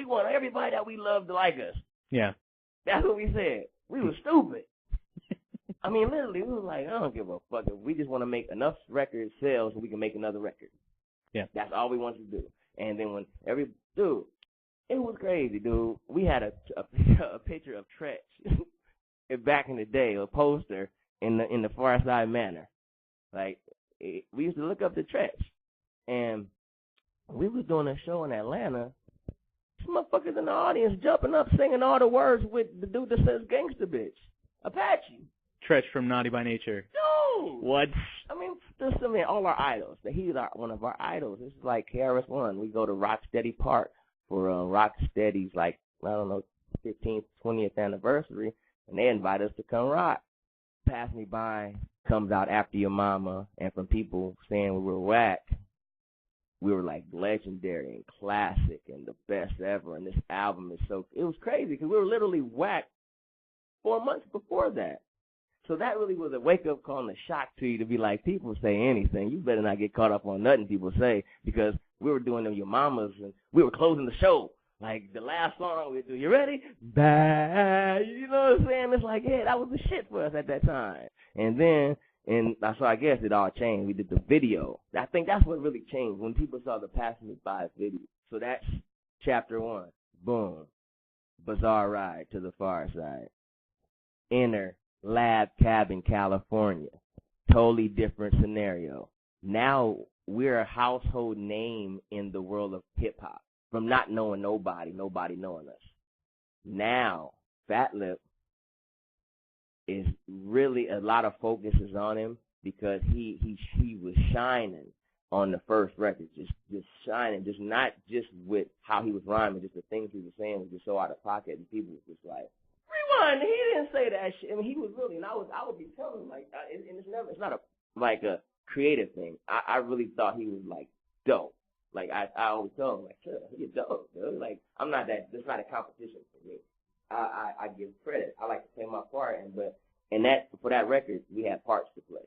We want everybody that we love to like us. Yeah. That's what we said. We were stupid. I mean, literally, we were like, I don't give a fuck. We just want to make enough record sales so we can make another record. Yeah. That's all we wanted to do. And then when dude, it was crazy, dude. We had a picture of Tretch back in the day, a poster in the Pharcyde Manor. Like, we used to look up to Tretch. And we was doing a show in Atlanta. Some motherfuckers in the audience jumping up, singing all the words with the dude that says gangsta bitch. Apache. Tretch from Naughty by Nature. Dude! What? I mean, all our idols. He's one of our idols. This is like KRS-One. We go to Rocksteady Park for Rocksteady's, like, I don't know, 15th, 20th anniversary, and they invite us to come rock. Pass Me By comes out After Your Mama, and from people saying we were whack, we were like legendary and classic and the best ever, and this album is it was crazy because we were literally whack 4 months before that. So that really was a wake-up call and a shock to you to be like, people say anything. You better not get caught up on nothing people say, because we were doing them Your Mamas, and we were closing the show. Like, the last song we do, you ready? Bad. You know what I'm saying? It's like, yeah, that was the shit for us at that time. And then, so I guess it all changed. We did the video. I think that's what really changed, when people saw the Pass Me By video. So that's chapter 1. Boom. Bizarre Ride to the Far Side. Inner lab cabin, California. Totally different scenario. Now we're a household name in the world of hip-hop. From not knowing nobody knowing us. Now, Fat Lip is really, a lot of focus is on him because he was shining on the first record, just shining, just not just with how he was rhyming, just the things he was saying was just so out of pocket, and people was just like, rewind, he didn't say that shit. I mean, he was really, and I would be telling him, like, and it's not a creative thing. I really thought he was, like, dope. Like, I always tell him, like, sure, you're dope, dude. Like, it's not a competition for me. I give credit. I like to play my part, for that record, we had parts to play.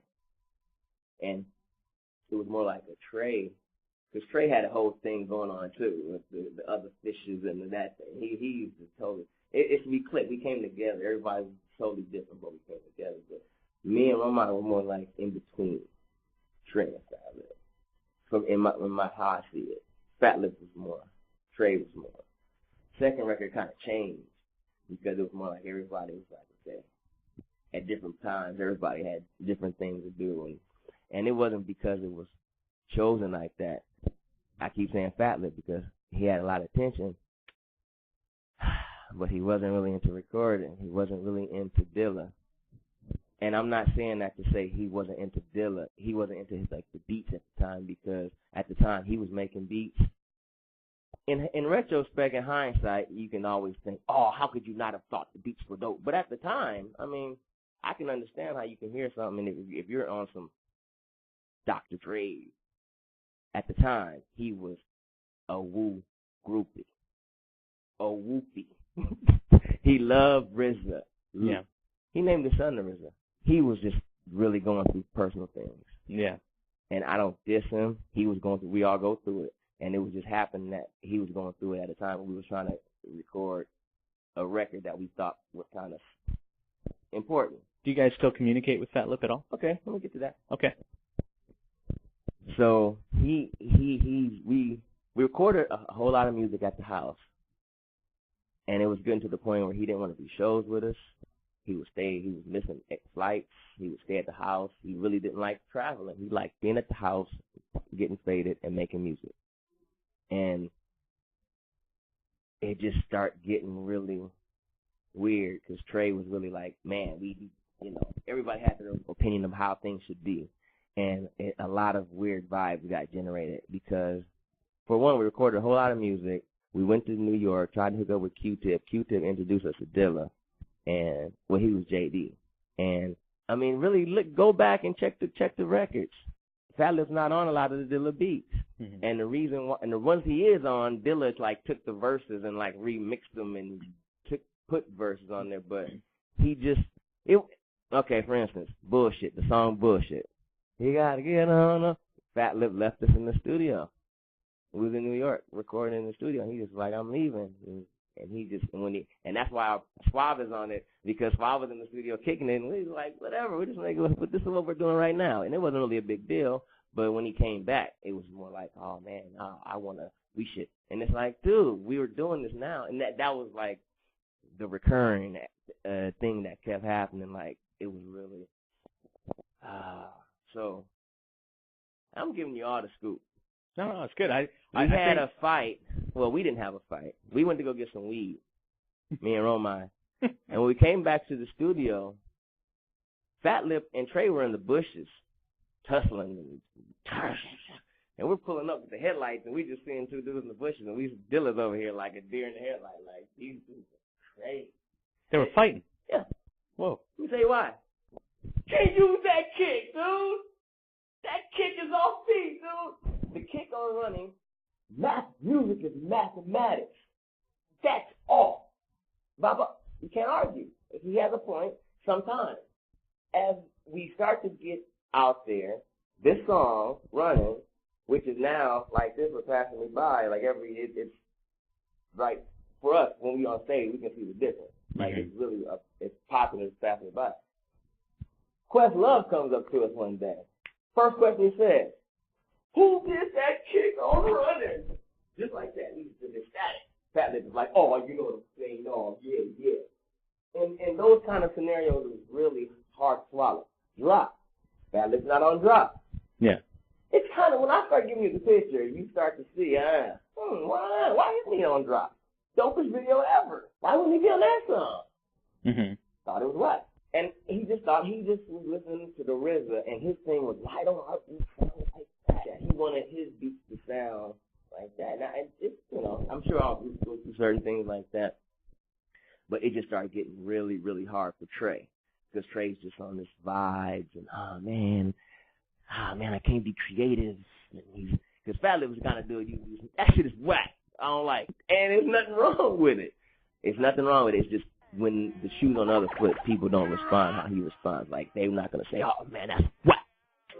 And it was more like a Trey, because Trey had a whole thing going on, too, with the other fishes and that thing. He used to totally, we clicked. We came together. Everybody was totally different, but we came together. But me and Romano were more like in between Trey and Fat Lip. From in my how I see it. Fat Lip was more. Trey was more. Second record kind of changed because it was more like everybody was like, okay, at different times, everybody had different things to do. And it wasn't because it was chosen like that. I keep saying Fat Lip because he had a lot of attention, but he wasn't really into recording. He wasn't really into Dilla. And I'm not saying that to say he wasn't into Dilla. He wasn't into his, like, the beats at the time, because at the time he was making beats. In retrospect, in hindsight, you can always think, oh, how could you not have thought the beats were dope? But at the time, I mean, I can understand how you can hear something, and if you're on some Dr. Dre, at the time, he was a woo groupie. A whoopie. He loved RZA. Yeah. He named his son RZA. He was just really going through personal things. Yeah. And I don't diss him. We all go through it. And it was just happening that he was going through it at a time when we were trying to record a record that we thought was kind of important. Do you guys still communicate with Fat Lip at all? Okay, let me get to that. Okay. So we recorded a whole lot of music at the house. And it was getting to the point where he didn't want to do shows with us. He was missing flights. He would stay at the house. He really didn't like traveling. He liked being at the house, getting faded, and making music. And it just started getting really weird because Trey was really like, man, everybody had their opinion of how things should be. And a lot of weird vibes got generated because, for one, we recorded a whole lot of music. We went to New York, tried to hook up with Q-Tip. Q-Tip introduced us to Dilla. And, well, he was JD. And, I mean, really, go back and check the records. Fat Lip's not on a lot of the Dilla beats. Mm-hmm. And the reason why, and the ones he is on, Dilla, like, took the verses and, like, remixed them and put verses on there. But okay, for instance, Bullshit, the song Bullshit. You gotta get on up. Fat Lip left us in the studio. We was in New York recording in the studio, and he just like, I'm leaving. And he just, and that's why Suave is on it, because Suave was in the studio kicking it, and we was like, whatever, we're just making, but this is what we're doing right now. And it wasn't really a big deal, but when he came back, it was more like, oh man, we should. And it's like, dude, we were doing this now. And that was like the recurring thing that kept happening. Like, it was really, so I'm giving you all the scoop. No, it's good. We had a fight. Well, we didn't have a fight. We went to go get some weed, me and Romine. And when we came back to the studio, Fat Lip and Trey were in the bushes, tussling. And we're pulling up with the headlights, and we just seeing two dudes in the bushes, and we Dilla's over here like a deer in the headlight. Like, these dudes are crazy. They were fighting? Yeah. Whoa. Let me tell you why. Can't use that kick, dude. That kick is off beat, dude. The kick on running, music is mathematics. That's all. Baba, you can't argue. If he has a point, sometimes. As we start to get out there, this song, Running, which is now, like this was passing me by, like it's like, for us, when we on stage, we can see the difference. Like, it's really, it's popular, it's passing me by. Questlove comes up to us one day. First question he says, who did that kick on Running? Just like that. He's just ecstatic. Fat Lip is like, oh, you know what I'm saying? Oh, yeah. And those kind of scenarios is really hard to swallow. Drop. Fat Lip's not on drop. Yeah. It's kind of, when I start giving you the picture, you start to see, why isn't he on drop? Dopest video ever. Why wouldn't he be on that song? Mm-hmm. Thought it was what? And he just was listening to the RZA, and his thing was, why don't I sound like that? He wanted his beats to sound like that. Now, it's, I'm sure I'll go through certain things like that, but it just started getting really, really hard for Trey, because Trey's just on this vibes, and, man, I can't be creative. Because Fat Lip was kind of doing, that shit is whack. I don't like it. And there's nothing wrong with it. It's nothing wrong with it. It's just, when the shoe's on the other foot, people don't respond how he responds. Like, they're not going to say, oh, man, that's whack.